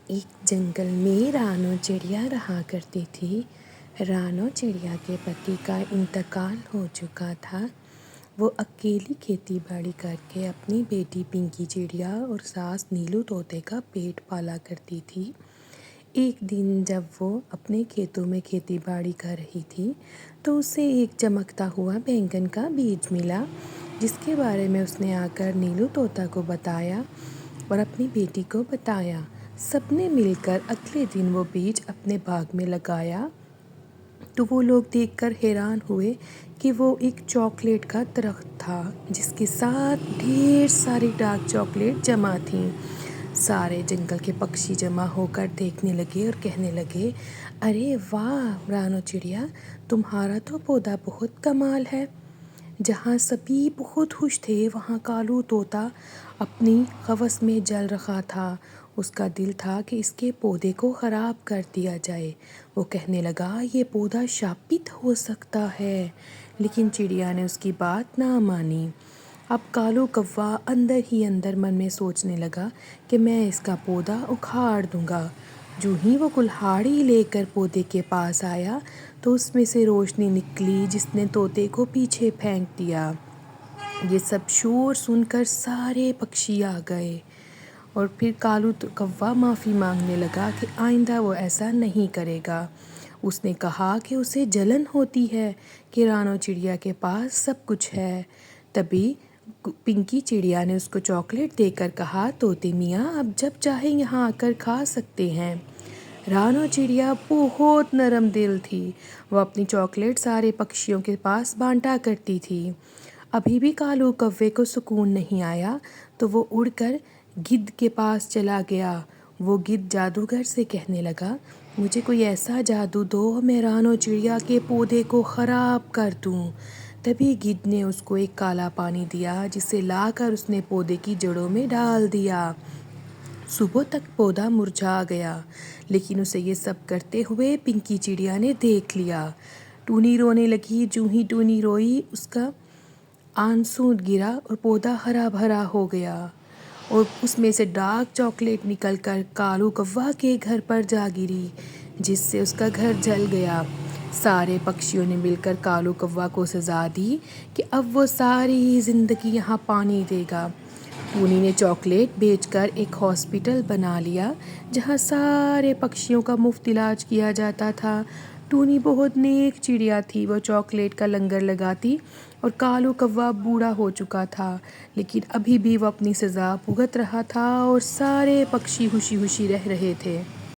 ایک جنگل میں رانو چڑیا رہا کرتی تھی۔ رانو چڑیا کے پتی کا انتقال ہو چکا تھا۔ وہ اکیلی کھیتی باڑی کر کے اپنی بیٹی پنکی چڑیا اور ساس نیلو طوطے کا پیٹ پالا کرتی تھی۔ ایک دن جب وہ اپنے کھیتوں میں کھیتی باڑی کر رہی تھی تو اسے ایک چمکتا ہوا بینگن کا بیج ملا، جس کے بارے میں اس نے آ کر نیلو طوطا کو بتایا اور اپنی بیٹی کو بتایا۔ سب نے مل کر اگلے دن وہ بیج اپنے باغ میں لگایا تو وہ لوگ دیکھ کر حیران ہوئے کہ وہ ایک چاکلیٹ کا درخت تھا جس کے ساتھ ڈھیر ساری ڈارک چاکلیٹ جمع تھیں۔ سارے جنگل کے پکشی جمع ہو کر دیکھنے لگے اور کہنے لگے، ارے واہ رانو چڑیا، تمہارا تو پودا بہت کمال ہے۔ جہاں سبھی بہت خوش تھے وہاں کالو طوطا اپنی ہوس میں جل رہا تھا۔ اس کا دل تھا کہ اس کے پودے کو خراب کر دیا جائے۔ وہ کہنے لگا، یہ پودا شاپت ہو سکتا ہے، لیکن چڑیا نے اس کی بات نہ مانی۔ اب کالو کوا اندر ہی اندر من میں سوچنے لگا کہ میں اس کا پودا اکھاڑ دوں گا۔ جو ہی وہ کلہاڑی لے کر پودے کے پاس آیا تو اس میں سے روشنی نکلی جس نے طوطے کو پیچھے پھینک دیا۔ یہ سب شور سن کر سارے پکشی آ گئے اور پھر کالو کوا معافی مانگنے لگا کہ آئندہ وہ ایسا نہیں کرے گا۔ اس نے کہا کہ اسے جلن ہوتی ہے کہ رانو چڑیا کے پاس سب کچھ ہے۔ تبھی پنکی چڑیا نے اس کو چاکلیٹ دے کر کہا، طوطے میاں اب جب چاہیں یہاں آ کر کھا سکتے ہیں۔ رانو چڑیا بہت نرم دل تھی۔ وہ اپنی چاکلیٹ سارے پکشیوں کے پاس بانٹا کرتی تھی۔ ابھی بھی کالو کوے کو سکون نہیں آیا تو وہ اڑ کر گدھ کے پاس چلا گیا۔ وہ گدھ جادوگر سے کہنے لگا، مجھے کوئی ایسا جادو دو میں رانو چڑیا کے پودے کو خراب کر دوں۔ تبھی گدھ نے اس کو ایک کالا پانی دیا جسے لا کر اس نے پودے کی جڑوں میں ڈال دیا۔ صبح تک پودا مرجھا گیا، لیکن اسے یہ سب کرتے ہوئے پنکی چڑیا نے دیکھ لیا۔ ٹونی رونے لگی۔ جو ہی ٹونی روئی اس کا آنسو گرا اور پودا ہرا بھرا ہو گیا اور اس میں سے ڈارک چاکلیٹ نکل کر کالو کوا کے گھر پر جا گری، جس سے اس کا گھر جل گیا۔ سارے پکشیوں نے مل کر کالو کوا کو سزا دی کہ اب وہ ساری زندگی یہاں پانی دے گا۔ ٹونی نے چاکلیٹ بیچ کر ایک ہاسپٹل بنا لیا جہاں سارے پکشیوں کا مفت علاج کیا جاتا تھا۔ ٹونی بہت نیک چڑیا تھی۔ وہ چاکلیٹ کا لنگر لگاتی اور کالو کوا بوڑھا ہو چکا تھا، لیکن ابھی بھی وہ اپنی سزا بھگت رہا تھا اور سارے پکشی خوشی خوشی رہ رہے تھے۔